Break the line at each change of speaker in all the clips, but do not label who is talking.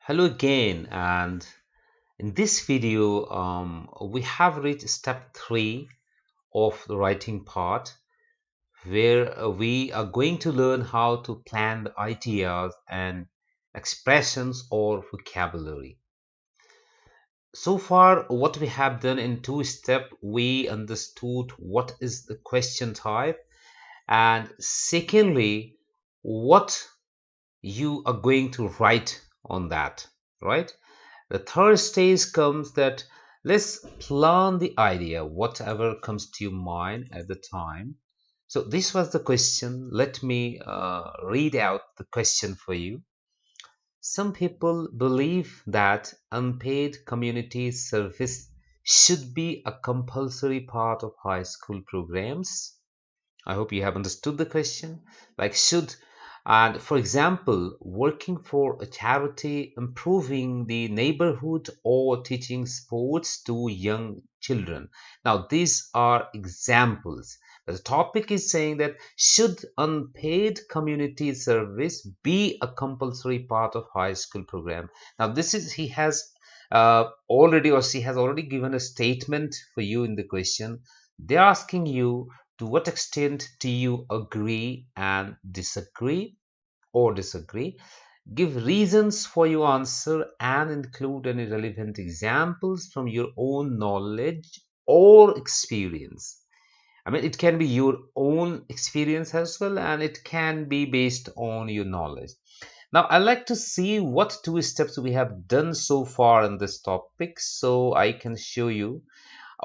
Hello again, and in this video, we have reached step 3 of the writing part where we are going to learn how to plan the ideas and expressions or vocabulary. So far, what we have done in 2 steps, we understood what is the question type, and secondly, what you are going to write on that, right? The third stage comes that let's plan the idea, whatever comes to your mind at the time. So this was the question. Let me read out the question for you. Some people believe that unpaid community service should be a compulsory part of high school programs. I hope you have understood the question. Like, should, and for example, working for a charity, improving the neighborhood, or teaching sports to young children. Now, these are examples. The topic is saying that should unpaid community service be a compulsory part of high school program? Now, this is he has already or she has already given a statement for you in the question. They're asking you to what extent do you agree and disagree or disagree? Give reasons for your answer and include any relevant examples from your own knowledge or experience. I mean, it can be your own experience as well, and it can be based on your knowledge. Now, I'd like to see what 2 steps we have done so far in this topic so I can show you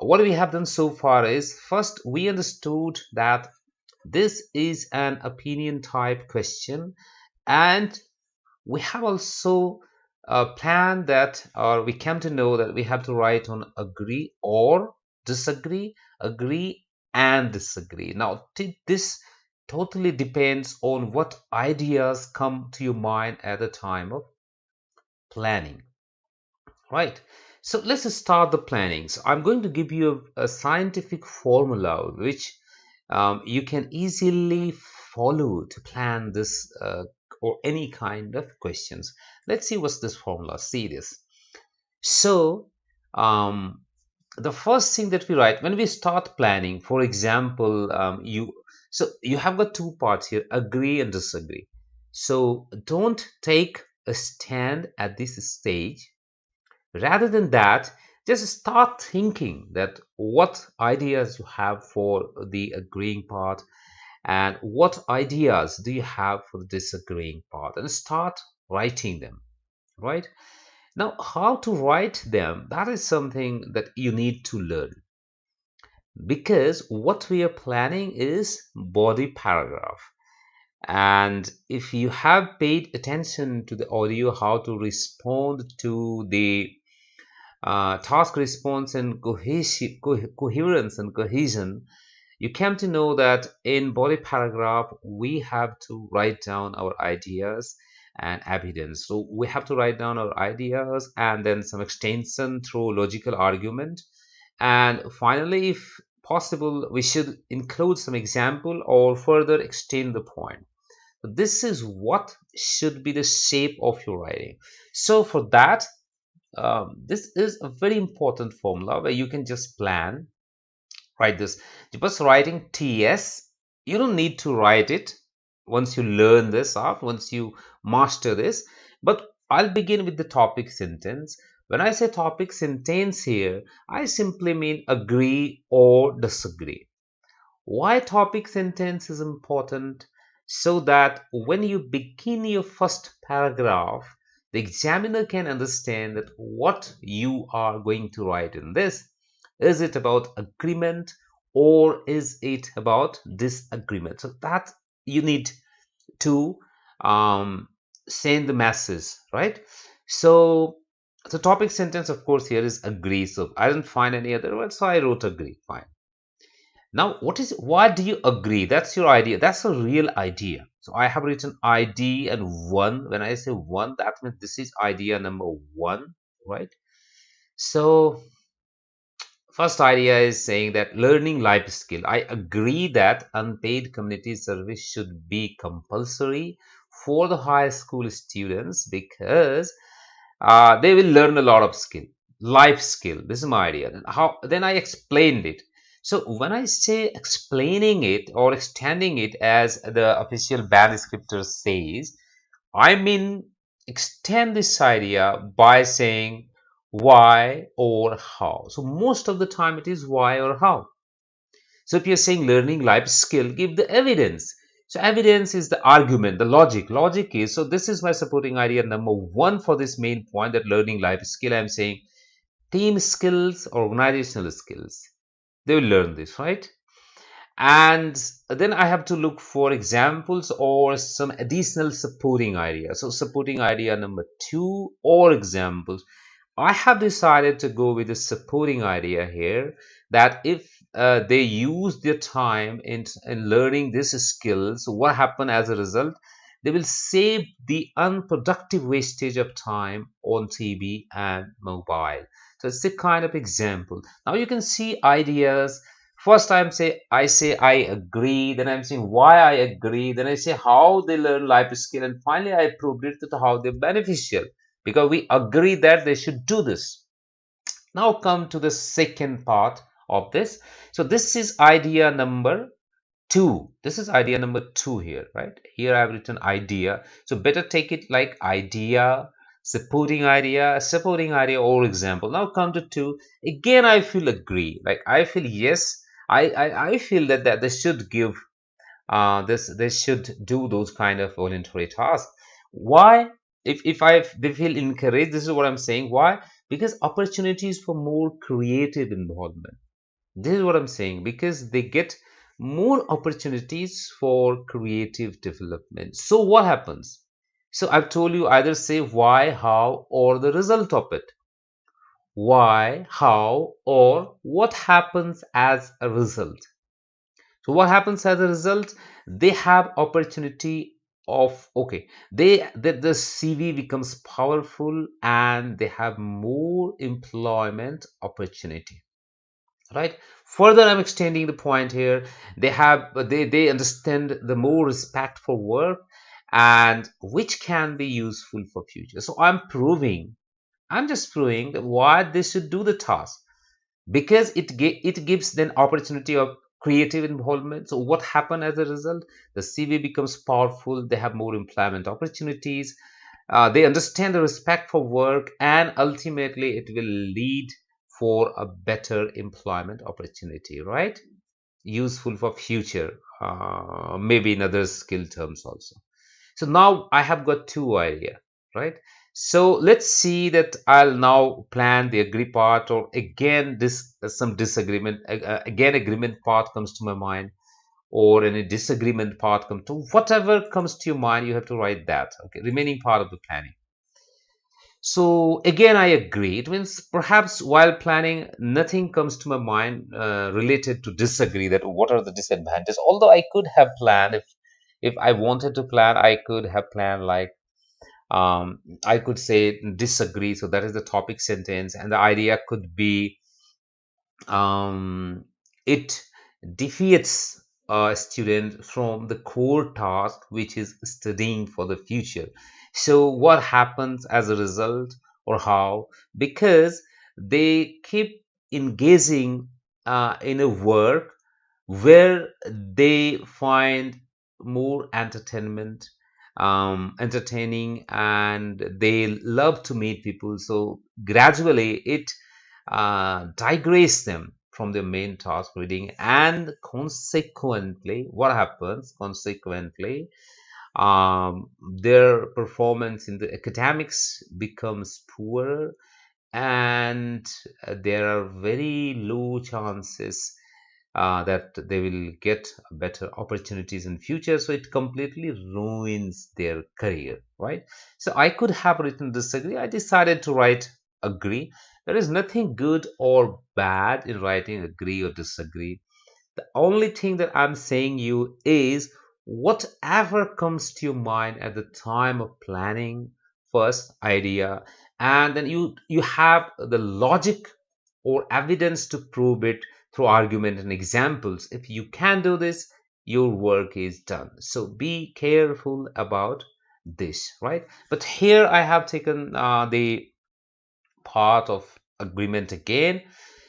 what we have done so far is first we understood that this is an opinion type question, and we have also planned that, or we came to know that we have to write on agree or disagree, agree and disagree. Now this totally depends on what ideas come to your mind at the time of planning. Right. So let's start the planning. So I'm going to give you a scientific formula which you can easily follow to plan this or any kind of questions. Let's see what's this formula. See this. So the first thing that we write when we start planning, for example, you have got two parts here: agree and disagree. So don't take a stand at this stage. Rather than that, just start thinking that what ideas you have for the agreeing part and what ideas do you have for the disagreeing part, and start writing them, right? Now, how to write them, that is something that you need to learn, because what we are planning is body paragraph. And if you have paid attention to the audio, how to respond to the task response and coherence and cohesion, you came to know that in body paragraph we have to write down our ideas and evidence. So we have to write down our ideas and then some extension through logical argument, and finally, if possible, we should include some example or further extend the point. So this is what should be the shape of your writing. So for that, this is a very important formula where you can just plan, write this. Just writing TS, you don't need to write it once you learn this up, once you master this. But I'll begin with the topic sentence. When I say topic sentence here, I simply mean agree or disagree. Why topic sentence is important? So that when you begin your first paragraph, the examiner can understand that what you are going to write in this. Is it about agreement or is it about disagreement? So that you need to send the message, right? So the topic sentence, of course, here is agree. So I didn't find any other word, so I wrote agree. Fine. Now, why do you agree? That's your idea. That's a real idea. So I have written ID and one. When I say one, that means this is idea number one, right? So first idea is saying that learning life skill. I agree that unpaid community service should be compulsory for the high school students because they will learn a lot of skill, life skill. This is my idea. And how then I explained it. So when I say explaining it or extending it, as the official band descriptor says, I mean extend this idea by saying why or how. So most of the time it is why or how. So if you're saying learning life skill, give the evidence. So evidence is the argument, the logic. Logic is, so this is my supporting idea number one for this main point, that learning life skill. I'm saying team skills, organizational skills. They will learn this, right? And then I have to look for examples or some additional supporting idea. So supporting idea number two or examples. I have decided to go with a supporting idea here, that if they use their time in learning these skills, what happen as a result? They will save the unproductive wastage of time on TV and mobile. So it's the kind of example. Now you can see ideas. First I say I agree, then I'm saying why I agree, then I say how they learn life skill, and finally I proved it to how they're beneficial, because we agree that they should do this. Now come to the second part of this. So this is idea number two. This is idea number two here, right? Here I've written idea. So better take it like idea, supporting idea or example. Now come to two. Again, I feel agree. Like I feel yes. I feel that they should give this, they should do those kind of voluntary tasks. Why? If I they feel encouraged, this is what I'm saying. Why? Because opportunities for more creative involvement. This is what I'm saying, because they get more opportunities for creative development. So what happens? So I've told you, either say why, how, or the result of it. Why, how, or what happens as a result. So what happens as a result? They have opportunity of, okay, the CV becomes powerful and they have more employment opportunity, right? Further, I'm extending the point here. They understand the more respect for work, and which can be useful for future. So I'm just proving that why they should do the task, because it gives them opportunity of creative involvement. So what happen as a result? The CV becomes powerful, they have more employment opportunities, they understand the respect for work, and ultimately it will lead for a better employment opportunity, right? Useful for future, maybe in other skill terms also. So now I have got two idea, right? So let's see that I'll now plan the agree part, or again this some disagreement, again agreement part comes to my mind, or any disagreement part comes to, whatever comes to your mind, you have to write that. Okay, remaining part of the planning. So again, I agree. It means perhaps while planning, nothing comes to my mind related to disagree. That what are the disadvantages? Although I could have planned, if I wanted to plan, I could have planned like I could say disagree. So that is the topic sentence, and the idea could be it defeats a student from the core task, which is studying for the future. So what happens as a result, or how? Because they keep engaging in a work where they find more entertaining, and they love to meet people. So gradually it digress them from their main task, reading, and consequently what happens? Consequently, their performance in the academics becomes poorer, and there are very low chances that they will get better opportunities in future. So it completely ruins their career, right? So I could have written disagree. I decided to write agree. There is nothing good or bad in writing agree or disagree. The only thing that I'm saying you is, whatever comes to your mind at the time of planning, first idea, and then you have the logic or evidence to prove it through argument and examples. If you can do this, your work is done. So be careful about this, right? But here I have taken the part of agreement again.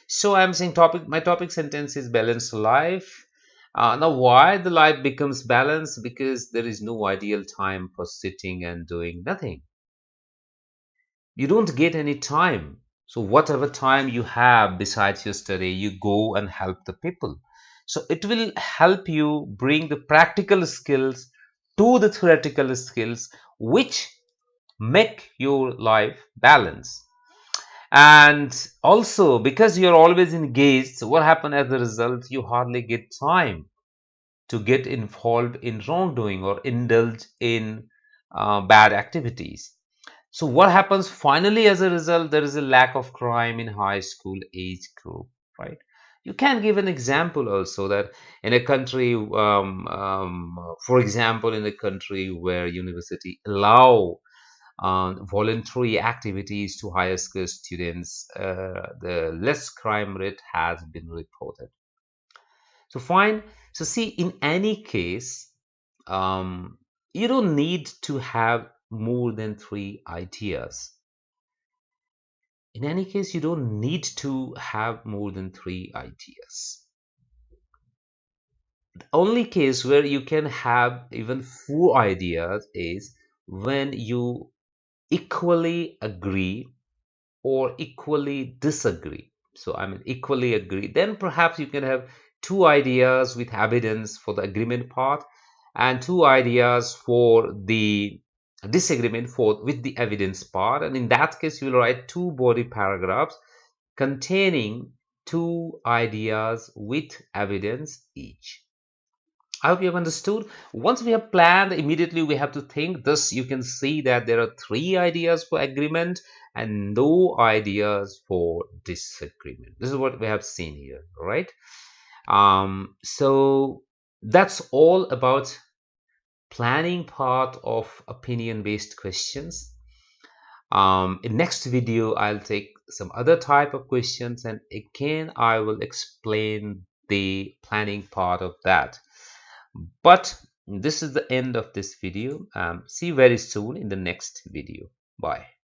So I'm saying my topic sentence is balanced life. Now, why the life becomes balanced? Because there is no ideal time for sitting and doing nothing. You don't get any time. So whatever time you have besides your study, you go and help the people. So it will help you bring the practical skills to the theoretical skills, which make your life balanced. And also, because you're always engaged, so what happens as a result? You hardly get time to get involved in wrongdoing or indulge in bad activities. So what happens finally as a result? There is a lack of crime in high school age group, right? You can give an example also that in a country, for example, in a country where university allow voluntary activities to higher school students, the less crime rate has been reported. So fine. So see, in any case, um, you don't need to have more than three ideas. In any case, you don't need to have more than three ideas. The only case where you can have even four ideas is when you equally agree or equally disagree. So I mean equally agree. Then perhaps you can have two ideas with evidence for the agreement part and two ideas for the disagreement for with the evidence part. And in that case, you will write two body paragraphs containing two ideas with evidence each. I hope you have understood. Once we have planned, immediately we have to think. Thus, you can see that there are three ideas for agreement and no ideas for disagreement. This is what we have seen here, right? So that's all about planning part of opinion-based questions. In next video, I'll take some other type of questions and again, I will explain the planning part of that. But this is the end of this video. See you very soon in the next video. Bye.